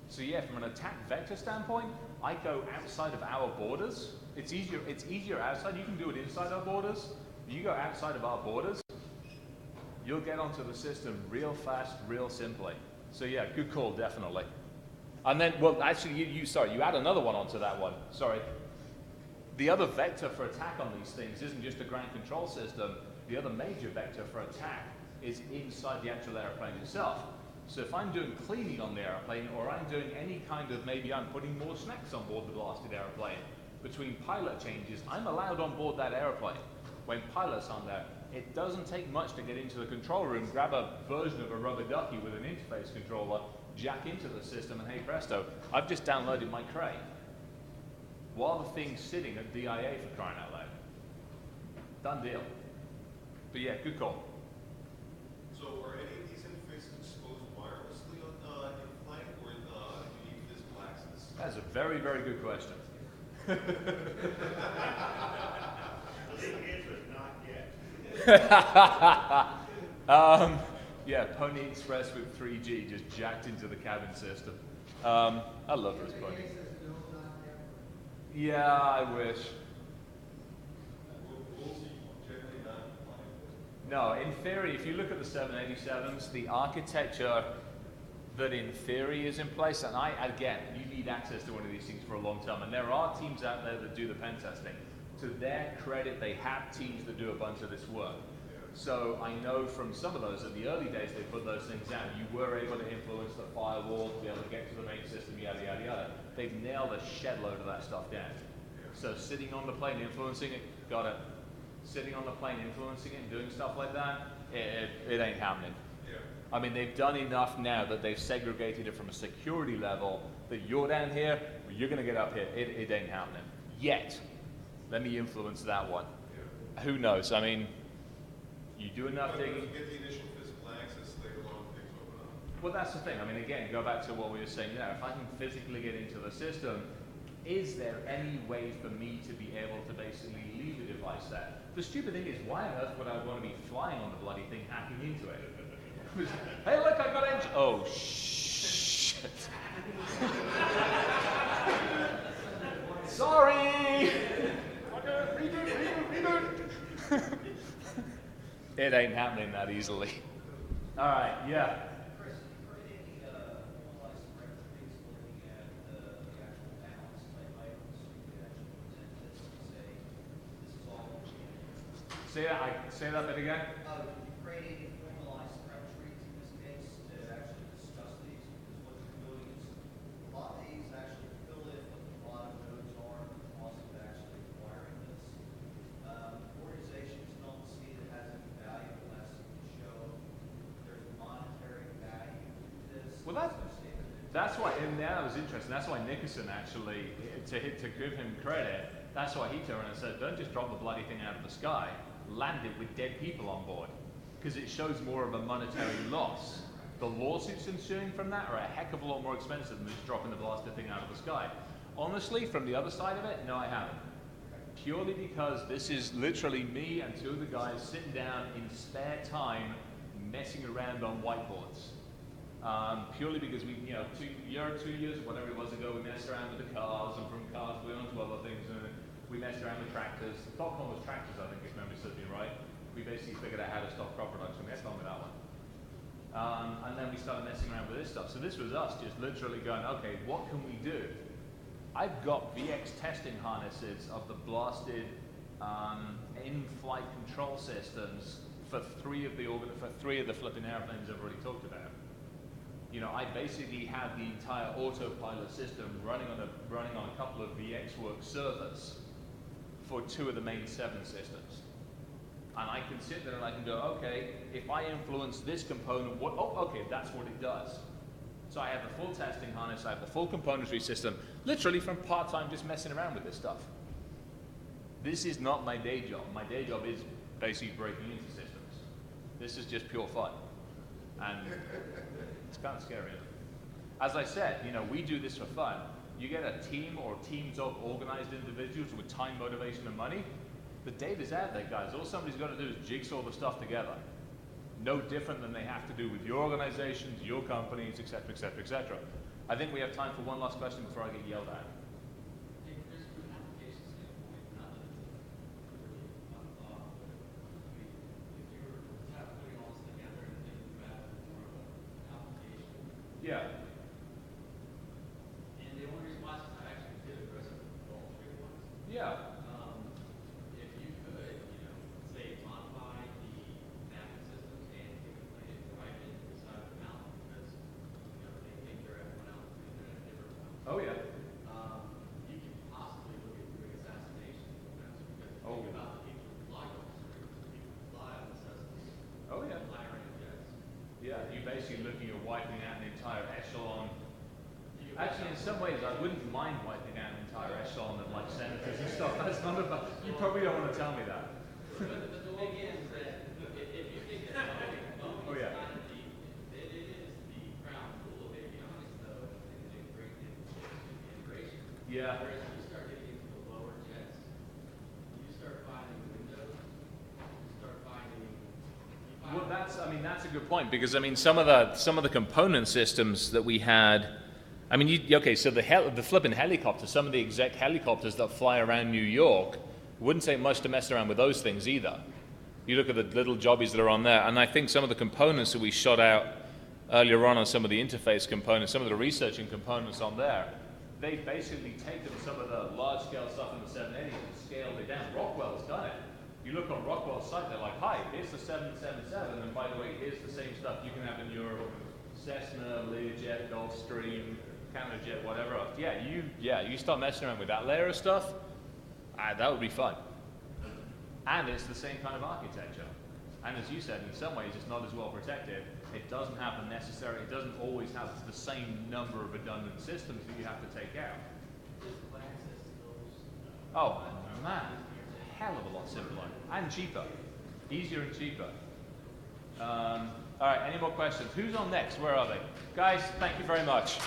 So yeah, from an attack vector standpoint, I go outside of our borders. It's easier outside. You can do it inside our borders. You go outside of our borders, you'll get onto the system real fast, real simply. So yeah, good call, definitely. And then, well, actually, you add another one onto that one. Sorry. The other vector for attack on these things isn't just a ground control system. The other major vector for attack is inside the actual airplane itself. So if I'm doing cleaning on the airplane, or I'm doing any kind of, maybe I'm putting more snacks on board the blasted airplane, between pilot changes, I'm allowed on board that airplane. When pilots aren't there, it doesn't take much to get into the control room, grab a version of a rubber ducky with an interface controller, jack into the system, and hey presto, I've just downloaded my crane. While the thing's sitting at DIA, for crying out loud. Done deal. But yeah, good call. So are any of these interfaces exposed wirelessly in flight, or do you need physical access? That's a very, very good question. The answer is not yet. Yeah, Pony Express with 3G just jacked into the cabin system. I love this Pony. Yeah, I wish. No, in theory, if you look at the 787s, the architecture that in theory is in place, and again, you need access to one of these things for a long time, and there are teams out there that do the pen testing. To their credit, they have teams that do a bunch of this work. So I know from some of those, in the early days they put those things out, you were able to influence the firewall, to be able to get to the main system, yada, yada, yada. They've nailed a shed load of that stuff down. So sitting on the plane, influencing it, got it. Sitting on the plane, influencing it, and doing stuff like that, it ain't happening. Yeah. I mean, they've done enough now that they've segregated it from a security level that you're down here, you're going to get up here. It ain't happening. Yet. Let me influence that one. Yeah. Who knows? I mean, you do enough digging. If you get the initial physical access, later on things open up. Well, that's the thing. I mean, again, go back to what we were saying there. If I can physically get into the system, is there any way for me to be able to basically leave a device there? The stupid thing is, why on earth would I want to be flying on the bloody thing, hacking into it? Hey, look, I got engine. Oh, shit. Sorry. Reboot. It ain't happening that easily. All right, yeah. Chris, for any formalized spreadsheets looking at the actual balance type items, you could actually present this and say, this is all we're getting. Say that bit again. Create any formalized spreadsheets in this case to actually discuss these, because what you're doing is a lot of these actually fill in what the bottom nodes are, and the cost of actually acquiring this. Organizations don't see it has any value unless you show there's monetary value to this. Well, that's why, and that was interesting. That's why Nickerson actually, to give him credit, that's why he turned around and said, don't just drop the bloody thing out of the sky, land it with dead people on board, because it shows more of a monetary loss. The lawsuits ensuing from that are a heck of a lot more expensive than just dropping the blasted thing out of the sky. Honestly, from the other side of it, no, I haven't. Purely because this is literally me and two of the guys sitting down in spare time messing around on whiteboards. Purely because we, 2 years, whatever it was ago, we messed around with the cars, and from cars we went on to other things, and we messed around with tractors. .com was tractors, I think, if memory serves me right. We basically figured out how to stop crop production. We had fun with that one. And then we started messing around with this stuff. So this was us just literally going, okay, what can we do? I've got VX testing harnesses of the blasted in-flight control systems for three of the flipping airplanes I've already talked about. I basically have the entire autopilot system running on a couple of VXWorks servers for two of the main 7 systems. And I can sit there and I can go, okay, if I influence this component, okay, that's what it does. So I have the full testing harness, I have the full componentry system, literally from part-time just messing around with this stuff. This is not my day job. My day job is basically breaking into systems. This is just pure fun. And it's kind of scary. As I said, we do this for fun. You get a team or teams of organized individuals with time, motivation, and money, the data's out there, guys. All somebody's got to do is jigsaw the stuff together. No different than they have to do with your organizations, your companies, et cetera, et cetera, et cetera. I think we have time for one last question before I get yelled at. Hey, Chris, from an application standpoint, not that it's really fun thought, but if you were putting all this together and thinking about it more of an application, Yeah. and the only reason why I actually did address it with all 3 ones, Yeah. if you could, say, modify the mapping systems and give it like right into the side of the mountain because, they think they're at one altitude and they're at a different one. Oh, yeah. You could possibly look at doing assassination because Oh. think about the people who fly on the streets, the people who fly on the Cessnas, Oh, yeah. fly around jets. Yeah, you're basically looking at wiping out an entire echelon. You Actually, in some ways, I wouldn't mind wiping out an entire echelon of senators and stuff. That's not about. You probably don't want to tell me that. But the thing is that if you think that voting Oh, yeah. is kind of it is the crown jewel of avionics, though, and great integration. Yeah. Whereas when you start getting into the lower jets, you start finding windows, you start finding. Well, that's a good point because some of the component systems that we had. So the flipping helicopters, some of the exec helicopters that fly around New York, wouldn't take much to mess around with those things either. You look at the little jobbies that are on there, and I think some of the components that we shot out earlier on some of the interface components, some of the researching components on there, they basically taken some of the large-scale stuff in the 780 and scaled it down. Rockwell's done it. You look on Rockwell's site, they're like, hi, here's the 777, and by the way, here's the same stuff you can have in your Cessna, Learjet, Gulfstream, Canadajet, whatever else. You start messing around with that layer of stuff, that would be fun. And it's the same kind of architecture. And as you said, in some ways, it's not as well protected. It doesn't have the necessary, it doesn't always have the same number of redundant systems that you have to take out. Physical access to those. Oh man, hell of a lot simpler and cheaper. Easier and cheaper. All right, any more questions? Who's on next? Where are they? Guys, thank you very much.